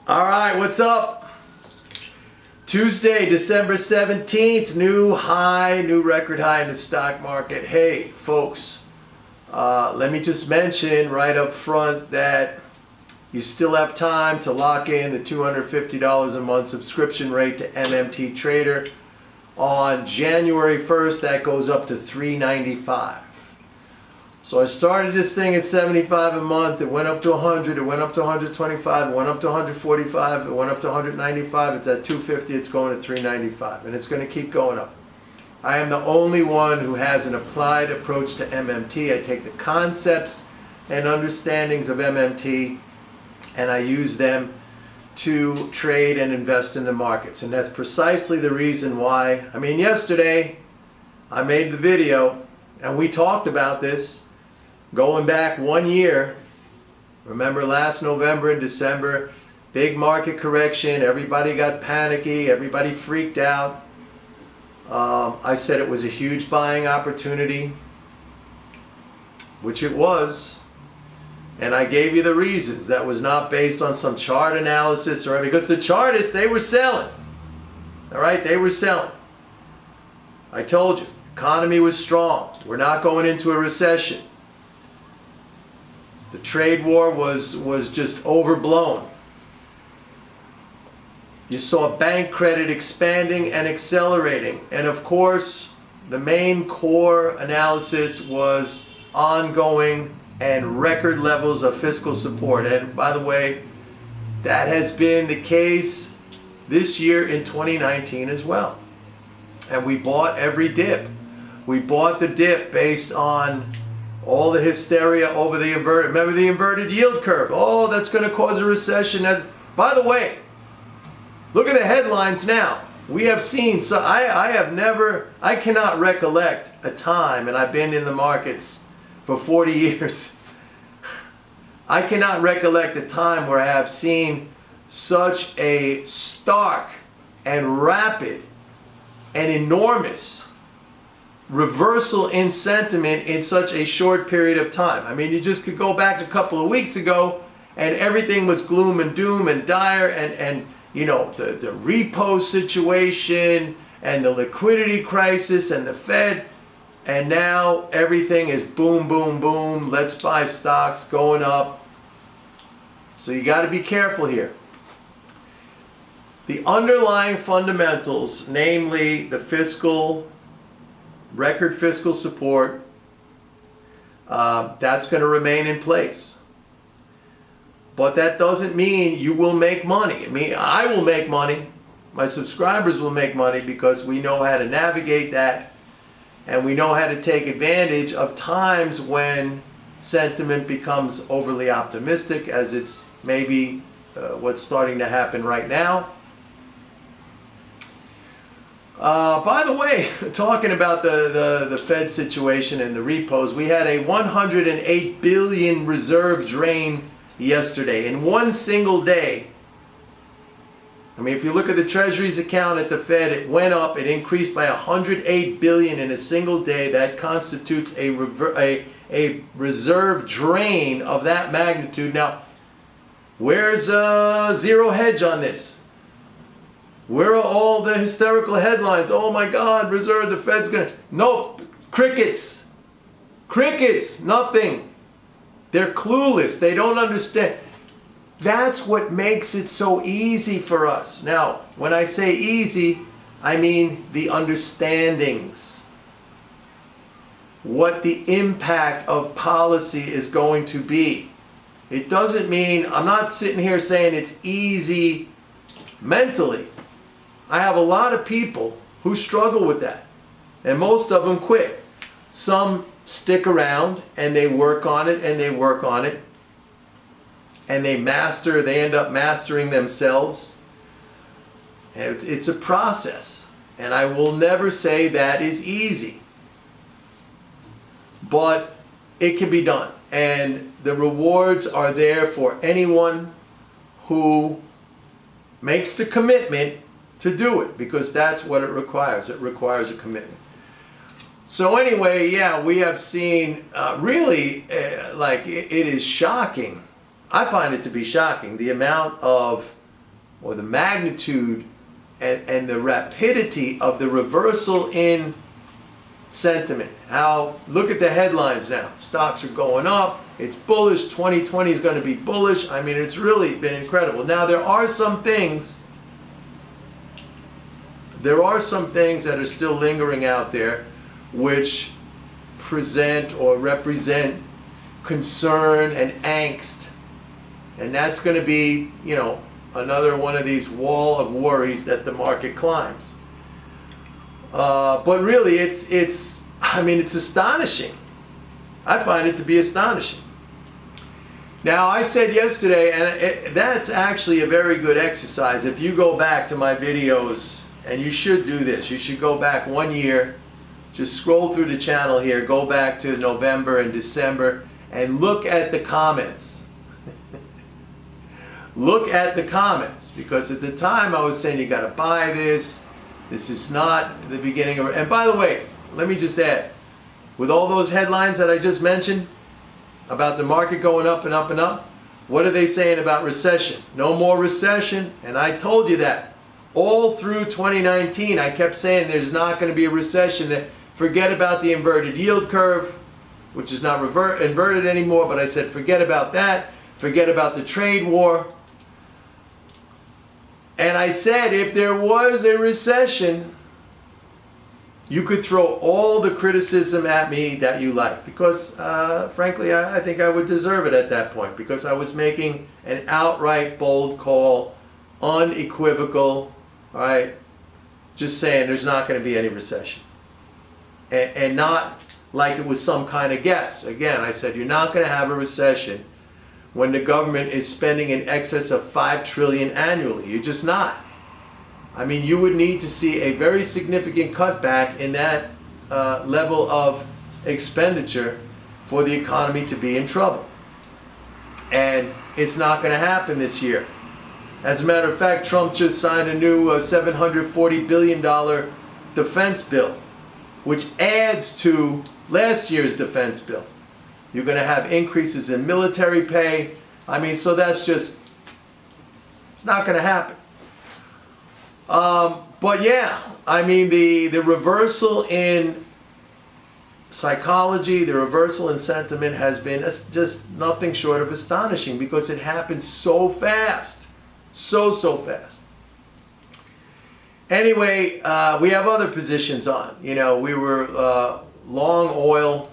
All right, what's up? Tuesday, December 17th, new record high in the stock market. Hey, folks, let me just mention right up front that you still have time to lock in the $250 a month subscription rate to MMT Trader. On January 1st, that goes up to $395. So I started this thing at 75 a month. It went up to 100. It went up to 125. It went up to 145. It went up to 195. It's at 250. It's going to 395, and it's going to keep going up. I am the only one who has an applied approach to MMT. I take the concepts and understandings of MMT, and I use them to trade and invest in the markets. And that's precisely the reason why. I mean, yesterday I made the video, and we talked about this. Going back 1 year, remember last November and December, big market correction, everybody got panicky, everybody freaked out. I said it was a huge buying opportunity, which it was, and I gave you the reasons. That was not based on some chart analysis or anything, because the chartists, they were selling. All right, they were selling. I told you, economy was strong. We're not going into a recession. The trade war was just overblown. You saw bank credit expanding and accelerating. And of course, the main core analysis was ongoing and record levels of fiscal support. And by the way, that has been the case this year in 2019 as well. And we bought every dip. We bought the dip based on all the hysteria over the inverted. Remember the inverted yield curve? Oh, that's going to cause a recession. By the way, look at the headlines now. We have seen, so I cannot recollect a time, and I've been in the markets for 40 years. I cannot recollect a time where I have seen such a stark and rapid and enormous reversal in sentiment in such a short period of time. I mean, you just could go back a couple of weeks ago and everything was gloom and doom and dire, and you know, the repo situation and the liquidity crisis and the Fed, and now everything is boom, boom, boom. Let's buy stocks going up. So you got to be careful here. The underlying fundamentals, namely the record fiscal support, that's going to remain in place. But that doesn't mean you will make money. I mean, I will make money. My subscribers will make money because we know how to navigate that, and we know how to take advantage of times when sentiment becomes overly optimistic, as it's maybe what's starting to happen right now. By the way, talking about the Fed situation and the repos, we had a 108 billion reserve drain yesterday in one single day. I mean, if you look at the Treasury's account at the Fed, it went up, it increased by 108 billion in a single day. That constitutes a reserve drain of that magnitude. Now, where's zero hedge on this? Where are all the hysterical headlines? Oh my God, reserve, the Fed's gonna... Nope, crickets. Crickets, nothing. They're clueless, they don't understand. That's what makes it so easy for us. Now, when I say easy, I mean the understandings. What the impact of policy is going to be. It doesn't mean, I'm not sitting here saying it's easy mentally. I have a lot of people who struggle with that, and most of them quit. Some stick around and they work on it and they work on it, and they end up mastering themselves. And it's a process, and I will never say that is easy, but it can be done, and the rewards are there for anyone who makes the commitment to do it, because that's what it requires. It requires a commitment. So anyway, yeah, we have seen really, it is shocking. I find it to be shocking, the amount of or the magnitude and the rapidity of the reversal in sentiment. How, look at the headlines now. Stocks are going up. It's bullish. 2020 is going to be bullish. I mean, it's really been incredible. Now, there are some things that are still lingering out there which present or represent concern and angst. And that's going to be, you know, another one of these wall of worries that the market climbs. But really, it's astonishing. I find it to be astonishing. Now, I said yesterday, and that's actually a very good exercise. If you go back to my videos, and you should do this, you should go back 1 year, just scroll through the channel here, go back to November and December, and look at the comments. Look at the comments, because at the time I was saying you got to buy this. This is not the beginning of. And by the way, let me just add, with all those headlines that I just mentioned about the market going up and up and up, what are they saying about recession? No more recession. And I told you that all through 2019. I kept saying there's not going to be a recession. That forget about the inverted yield curve, which is not inverted anymore. But I said forget about that. Forget about the trade war. And I said if there was a recession, you could throw all the criticism at me that you like, because frankly I think I would deserve it at that point, because I was making an outright bold call, unequivocal, all right, just saying there's not going to be any recession, and not like it was some kind of guess. Again, I said you're not going to have a recession when the government is spending in excess of $5 trillion annually. You're just not. I mean, you would need to see a very significant cutback in that level of expenditure for the economy to be in trouble. And it's not going to happen this year. As a matter of fact, Trump just signed a new $740 billion defense bill, which adds to last year's defense bill. You're going to have increases in military pay. I mean, so that's just, it's not going to happen. But yeah, I mean, the reversal in psychology, the reversal in sentiment has been just nothing short of astonishing, because it happened so fast. So fast. Anyway, we have other positions on. You know, we were long oil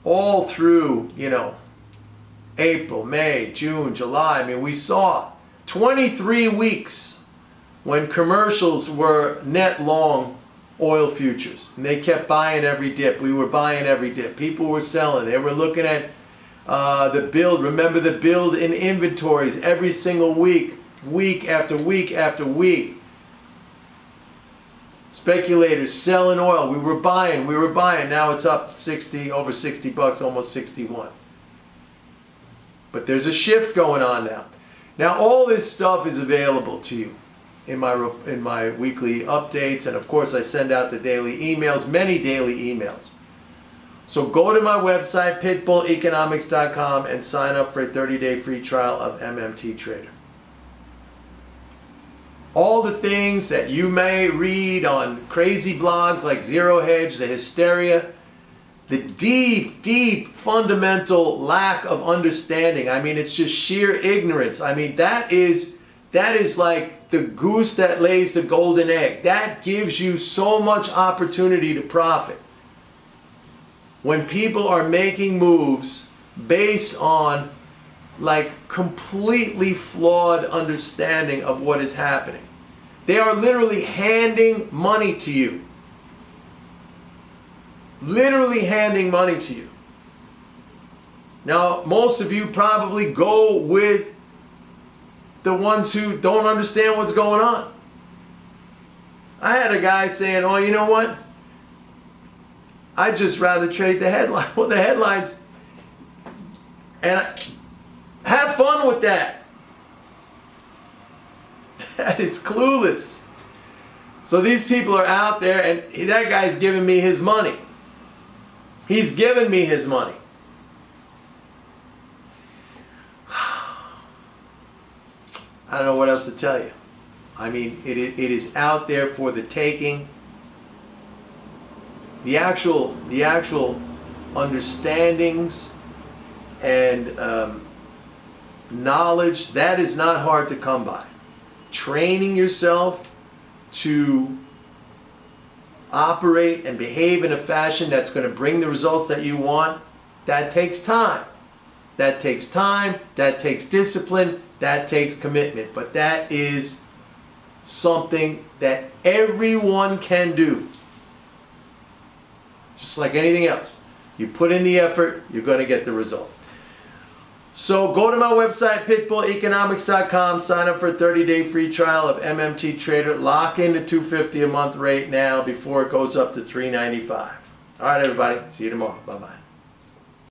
all through, you know, April, May, June, July. I mean, we saw 23 weeks when commercials were net long oil futures, and they kept buying every dip. We were buying every dip. People were selling. They were looking at the build. Remember the build in inventories every single week, week after week after week. Speculators selling oil. We were buying. Now it's up 60, over 60 bucks, almost 61. But there's a shift going on now. Now all this stuff is available to you in my weekly updates, and of course I send out the daily emails, many daily emails. So go to my website, pitbulleconomics.com, and sign up for a 30-day free trial of MMT Trader. All the things that you may read on crazy blogs like Zero Hedge, the hysteria, the deep fundamental lack of understanding. I mean, it's just sheer ignorance. I mean, that is like the goose that lays the golden egg. That gives you so much opportunity to profit. When people are making moves based on like completely flawed understanding of what is happening. They are literally handing money to you. Literally handing money to you. Now, most of you probably go with the ones who don't understand what's going on. I had a guy saying, oh, you know what? I'd just rather trade the headline. Well, the headlines, and have fun with that. That is clueless. So these people are out there, and that guy's giving me his money. He's giving me his money. I don't know what else to tell you. I mean, it is out there for the taking. The actual understandings and knowledge, that is not hard to come by. Training yourself to operate and behave in a fashion that's going to bring the results that you want, that takes time. That takes time, that takes discipline, that takes commitment. But that is something that everyone can do. Just like anything else. You put in the effort, you're going to get the result. So go to my website, pitbulleconomics.com, sign up for a 30-day free trial of MMT Trader. Lock in the $250 a month rate now before it goes up to $395. All right, everybody. See you tomorrow. Bye-bye.